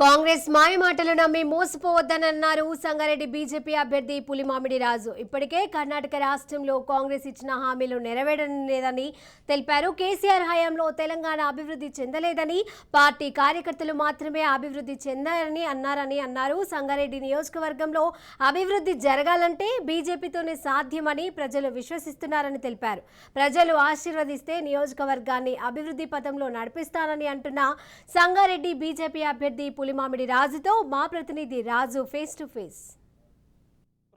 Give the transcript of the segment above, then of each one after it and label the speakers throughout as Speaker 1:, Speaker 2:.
Speaker 1: కాంగ్రెస్ మాయమాటలు నమ్మి మోసపోవద్దన్నారు సంగారెడ్డి బీజేపీ అభ్యర్థి పులిమామిడి రాజు. ఇప్పటికే కర్ణాటక రాష్ట్రంలో కాంగ్రెస్ ఇచ్చిన హామీలు నెరవేరలేదని తెలిపారు. కేసీఆర్ హయాంలో తెలంగాణ అభివృద్ధి చెందలేదని, పార్టీ కార్యకర్తలు మాత్రమే అభివృద్ధి చెందారని అన్నారు. సంగారెడ్డి నియోజకవర్గంలో అభివృద్ధి జరగాలంటే బీజేపీతోనే సాధ్యమని ప్రజలు విశ్వసిస్తున్నారని తెలిపారు. ప్రజలు ఆశీర్వదిస్తే నియోజకవర్గాన్ని అభివృద్ధి పథంలో నడిపిస్తానని అంటున్న సంగారెడ్డి బీజేపీ అభ్యర్థి పులిమామిడి రాజుతో మా ప్రతినిధి రాజు ఫేస్ టు ఫేస్.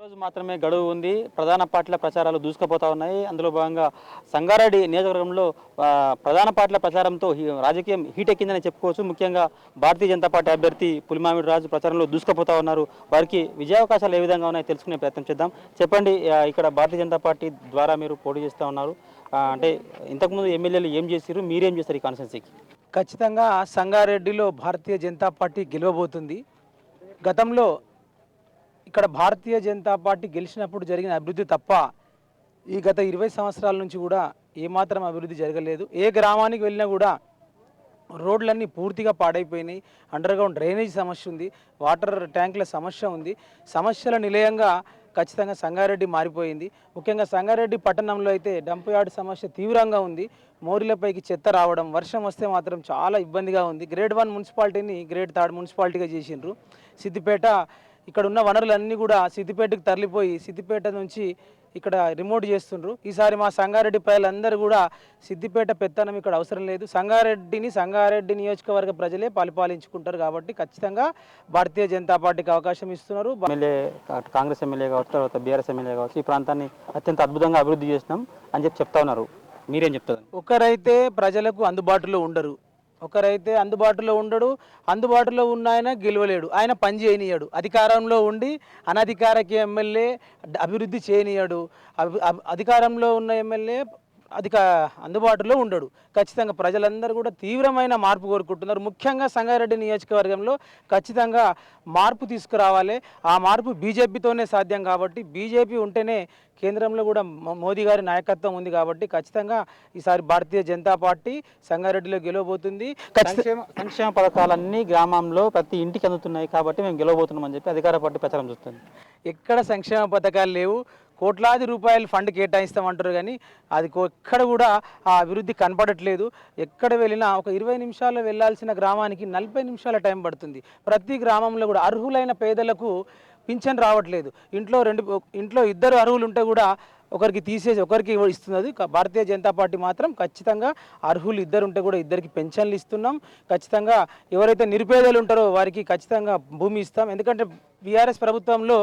Speaker 2: రోజు మాత్రమే గడువు ఉంది. ప్రధాన పార్టీల ప్రచారాలు దూసుకుపోతా ఉన్నాయి. అందులో భాగంగా సంగారెడ్డి నియోజకవర్గంలో ప్రధాన పార్టీల ప్రచారంతో రాజకీయం హీట్ ఎక్కిందని చెప్పుకోవచ్చు. ముఖ్యంగా భారతీయ జనతా పార్టీ అభ్యర్థి పులిమామిడి రాజు ప్రచారంలో దూసుకుపోతా ఉన్నారు. వారికి విజయావకాశాలు ఏ విధంగా ఉన్నాయో తెలుసుకునే ప్రయత్నం చేద్దాం. చెప్పండి, ఇక్కడ భారతీయ జనతా పార్టీ ద్వారా మీరు పోటీ చేస్తూ ఉన్నారు. అంటే ఇంతకుముందు ఎమ్మెల్యేలు ఏం చేశారు, మీరేం చేస్తారు ఈ కాన్స్టిట్యున్సీకి?
Speaker 3: ఖచ్చితంగా సంగారెడ్డిలో భారతీయ జనతా పార్టీ గెలవబోతుంది. గతంలో ఇక్కడ భారతీయ జనతా పార్టీ గెలిచినప్పుడు జరిగిన అభివృద్ధి తప్ప ఈ గత 20 సంవత్సరాల నుంచి కూడా ఏమాత్రం అభివృద్ధి జరగలేదు. ఏ గ్రామానికి వెళ్ళినా కూడా రోడ్లన్నీ పూర్తిగా పాడైపోయినాయి. అండర్గ్రౌండ్ డ్రైనేజ్ సమస్య ఉంది, వాటర్ ట్యాంకుల సమస్య ఉంది. సమస్యల నిలయంగా ఖచ్చితంగా సంగారెడ్డి మారిపోయింది. ముఖ్యంగా సంగారెడ్డి పట్టణంలో అయితే డంప్ యార్డ్ సమస్య తీవ్రంగా ఉంది. మోరీలపైకి చెత్త రావడం, వర్షం వస్తే మాత్రం చాలా ఇబ్బందిగా ఉంది. గ్రేడ్ 1 మున్సిపాలిటీని గ్రేడ్ 3 మున్సిపాలిటీగా చేసిండ్రు. సిద్దిపేట ఇక్కడ ఉన్న వనరులన్నీ కూడా సిద్దిపేటకు తరలిపోయి సిద్దిపేట నుంచి ఇక్కడ రిమోట్ చేస్తుండ్రు. ఈసారి మా సంగారెడ్డి ప్రజలందరూ కూడా సిద్దిపేట పెత్తనం ఇక్కడ అవసరం లేదు, సంగారెడ్డి నియోజకవర్గ ప్రజలే పరిపాలించుకుంటారు. కాబట్టి ఖచ్చితంగా భారతీయ జనతా పార్టీకి అవకాశం ఇస్తున్నారు.
Speaker 2: ఎమ్మెల్యే కాంగ్రెస్ ఎమ్మెల్యే కావచ్చు, తర్వాత బీఆర్ఎస్ ఎమ్మెల్యే కావచ్చు, ఈ ప్రాంతాన్ని అత్యంత అద్భుతంగా అభివృద్ధి చేసినాం అని చెప్తా ఉన్నారు. మీరేం చెప్తారు?
Speaker 3: ఒకరైతే ప్రజలకు అందుబాటులో ఉండరు, ఒకరైతే అందుబాటులో ఉండడు. అందుబాటులో ఉన్న ఆయన గెలవలేడు, ఆయన పని చేయనీయడు. అధికారంలో ఉండి అనధికారిక ఎమ్మెల్యే అభివృద్ధి చేయనీయడు. అధికారంలో ఉన్న ఎమ్మెల్యే అందుబాటులో ఉండడు. ఖచ్చితంగా ప్రజలందరూ కూడా తీవ్రమైన మార్పు కోరుకుంటున్నారు. ముఖ్యంగా సంగారెడ్డి నియోజకవర్గంలో ఖచ్చితంగా మార్పు తీసుకురావాలి. ఆ మార్పు బీజేపీతోనే సాధ్యం. కాబట్టి బీజేపీ ఉంటేనే కేంద్రంలో కూడా మోదీ గారి నాయకత్వం ఉంది. కాబట్టి ఖచ్చితంగా ఈసారి భారతీయ జనతా పార్టీ సంగారెడ్డిలో గెలవబోతుంది.
Speaker 2: సంక్షేమ పథకాలన్నీ గ్రామంలో ప్రతి ఇంటికి అందుతున్నాయి కాబట్టి మేము గెలవబోతున్నాం అని చెప్పి అధికార పార్టీ ప్రచారం చూస్తుంది.
Speaker 3: ఎక్కడ సంక్షేమ పథకాలు లేవు. కోట్లాది రూపాయలు ఫండ్ కేటాయిస్తామంటారు కానీ అది ఎక్కడ కూడా ఆ అభివృద్ధి కనపడట్లేదు. ఎక్కడ వెళ్ళినా ఒక 20 నిమిషాల్లో వెళ్ళాల్సిన గ్రామానికి 40 నిమిషాల టైం పడుతుంది. ప్రతి గ్రామంలో కూడా అర్హులైన పేదలకు పింఛన్ రావట్లేదు. ఇంట్లో 2 అర్హులు ఉంటే కూడా ఒకరికి తీసేసి ఒకరికి ఇస్తున్నది. భారతీయ జనతా పార్టీ మాత్రం ఖచ్చితంగా అర్హులు 2 ఉంటే కూడా 2కి పెన్షన్లు ఇస్తున్నాం. ఖచ్చితంగా ఎవరైతే నిరుపేదలు ఉంటారో వారికి ఖచ్చితంగా భూమి ఇస్తాం. ఎందుకంటే బీఆర్ఎస్ ప్రభుత్వంలో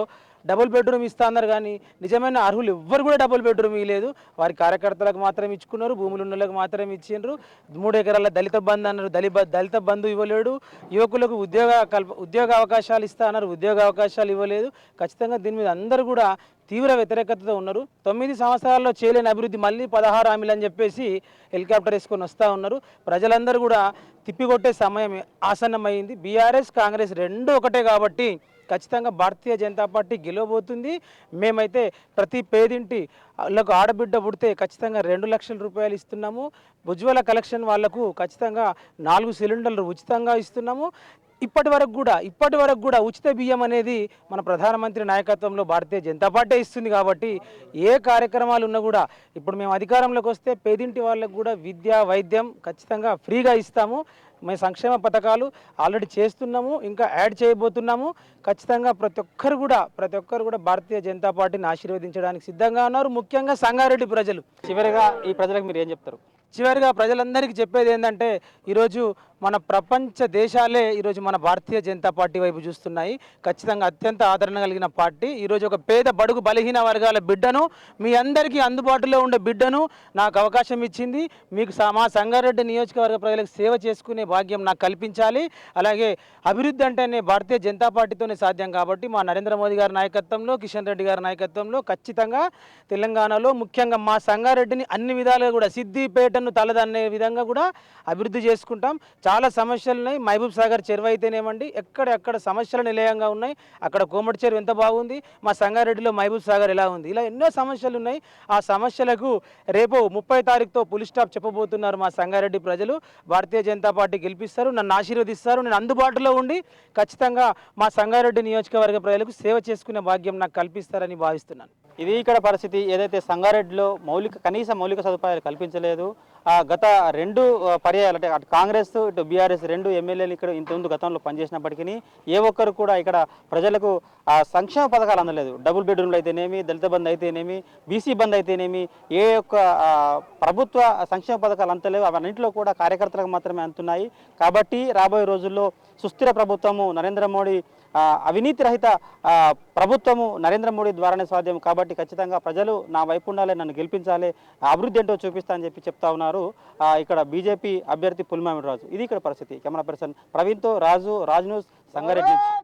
Speaker 3: డబుల్ బెడ్రూమ్ ఇస్తా అన్నారు కానీ నిజమైన అర్హులు ఎవ్వరు కూడా డబుల్ బెడ్రూమ్ ఇవ్వలేదు. వారి కార్యకర్తలకు మాత్రం ఇచ్చుకున్నారు, భూములు ఉన్నలకు మాత్రం ఇచ్చిండ్రు. 3 ఎకరాల దళిత బంధు అన్నారు, దళిత బంధు ఇవ్వలేడు. యువకులకు ఉద్యోగ అవకాశాలు ఇస్తా అన్నారు, ఉద్యోగ అవకాశాలు ఇవ్వలేదు. ఖచ్చితంగా దీని మీద అందరూ కూడా తీవ్ర వ్యతిరేకతతో ఉన్నారు. 9 సంవత్సరాల్లో చేయలేని అభివృద్ధి మళ్ళీ 16 హామీలు అని చెప్పేసి హెలికాప్టర్ వేసుకొని వస్తూ ఉన్నారు. ప్రజలందరూ కూడా తిప్పికొట్టే సమయం ఆసన్నమైంది. బీఆర్ఎస్ కాంగ్రెస్ 2 ఒకటే కాబట్టి ఖచ్చితంగా భారతీయ జనతా పార్టీ గెలవబోతుంది. మేమైతే ప్రతి పేదింటిలకు ఆడబిడ్డ పుడితే ఖచ్చితంగా 2 లక్షల రూపాయలు ఇస్తున్నాము. ఉజ్వల కలెక్షన్ వాళ్లకు ఖచ్చితంగా 4 సిలిండర్లు ఉచితంగా ఇస్తున్నాము. ఇప్పటి వరకు కూడా ఉచిత బియ్యం అనేది మన ప్రధానమంత్రి నాయకత్వంలో భారతీయ జనతా పార్టీ ఇస్తుంది. కాబట్టి ఏ కార్యక్రమాలు ఉన్నా కూడా ఇప్పుడు మేము అధికారంలోకి వస్తే పేదింటి వాళ్ళకు కూడా విద్య, వైద్యం ఖచ్చితంగా ఫ్రీగా ఇస్తాము. మేము సంక్షేమ పథకాలు ఆల్రెడీ చేస్తున్నాము, ఇంకా యాడ్ చేయబోతున్నాము. ఖచ్చితంగా ప్రతి ఒక్కరు కూడా భారతీయ జనతా పార్టీని ఆశీర్వదించడానికి సిద్ధంగా ఉన్నారు. ముఖ్యంగా సంగారెడ్డి ప్రజలు.
Speaker 2: చివరిగా ఈ ప్రజలకు మీరు ఏం చెప్తారు?
Speaker 3: చివరిగా ప్రజలందరికీ చెప్పేది ఏంటంటే ఈరోజు మన ప్రపంచ దేశాలే ఈరోజు మన భారతీయ జనతా పార్టీ వైపు చూస్తున్నాయి. ఖచ్చితంగా అత్యంత ఆదరణ కలిగిన పార్టీ. ఈరోజు ఒక పేద బడుగు బలహీన వర్గాల బిడ్డను, మీ అందరికీ అందుబాటులో ఉండే బిడ్డను నాకు అవకాశం ఇచ్చింది. మీకు మా సంగారెడ్డి నియోజకవర్గ ప్రజలకు సేవ చేసుకునే భాగ్యం నాకు కల్పించాలి. అలాగే అభివృద్ధి అంటేనే భారతీయ జనతా పార్టీతోనే సాధ్యం. కాబట్టి మా నరేంద్ర మోదీ గారి నాయకత్వంలో, కిషన్ రెడ్డి గారి నాయకత్వంలో ఖచ్చితంగా తెలంగాణలో ముఖ్యంగా మా సంగారెడ్డిని అన్ని విధాలుగా కూడా సిద్దిపేటను తలదన్నే విధంగా కూడా అభివృద్ధి చేసుకుంటాం. చాలా సమస్యలు ఉన్నాయి. మహబూబ్ సాగర్ చెరువు అయితేనేమండి, ఎక్కడ సమస్యల నిలయంగా ఉన్నాయి. అక్కడ కోమటి చెరువు ఎంత బాగుంది, మా సంగారెడ్డిలో మహబూబ్ సాగర్ ఎలా ఉంది, ఇలా ఎన్నో సమస్యలు ఉన్నాయి. ఆ సమస్యలకు రేపు 30 తారీఖుతో పులి స్టాప్ చెప్పబోతున్నారు మా సంగారెడ్డి ప్రజలు. భారతీయ జనతా పార్టీ గెలిపిస్తారు, నన్ను ఆశీర్వదిస్తారు. నేను అందుబాటులో ఉండి ఖచ్చితంగా మా సంగారెడ్డి నియోజకవర్గ ప్రజలకు సేవ చేసుకునే భాగ్యం నాకు కల్పిస్తారని భావిస్తున్నాను.
Speaker 2: ఇది ఇక్కడ పరిస్థితి. ఏదైతే సంగారెడ్డిలో కనీస మౌలిక సదుపాయాలు కల్పించలేదు. గత 2 పర్యాయాలు అంటే అటు కాంగ్రెస్ ఇటు బీఆర్ఎస్ 2 ఎమ్మెల్యేలు ఇక్కడ ఇంతకుముందు గతంలో పనిచేసినప్పటికీ ఏ ఒక్కరు కూడా ఇక్కడ ప్రజలకు సంక్షేమ పథకాలు అందలేదు. డబుల్ బెడ్రూమ్లు అయితేనేమి, దళిత బంధు అయితేనేమి, బీసీ బంధు అయితేనేమి, ఏ ఒక్క ప్రభుత్వ సంక్షేమ పథకాలు అంతలేవు. అవన్నింటిలో కూడా కార్యకర్తలకు మాత్రమే అందుతున్నాయి. కాబట్టి రాబోయే రోజుల్లో సుస్థిర ప్రభుత్వము నరేంద్ర మోడీ అవినీతి రహిత ప్రభుత్వము నరేంద్ర మోడీ ద్వారానే సాధ్యం. కాబట్టి ఖచ్చితంగా ప్రజలు నా వైపు ఉండాలి, నన్ను గెలిపించాలి, అభివృద్ధి ఏంటో చూపిస్తా అని చెప్తా ఉన్నారు ఇక్కడ బీజేపీ అభ్యర్థి పులిమామిడి రాజు. ఇది ఇక్కడ పరిస్థితి. కెమెరా పర్సన్ ప్రవీణ్తో రాజు న్యూస్ సంగారెడ్డి నుంచి.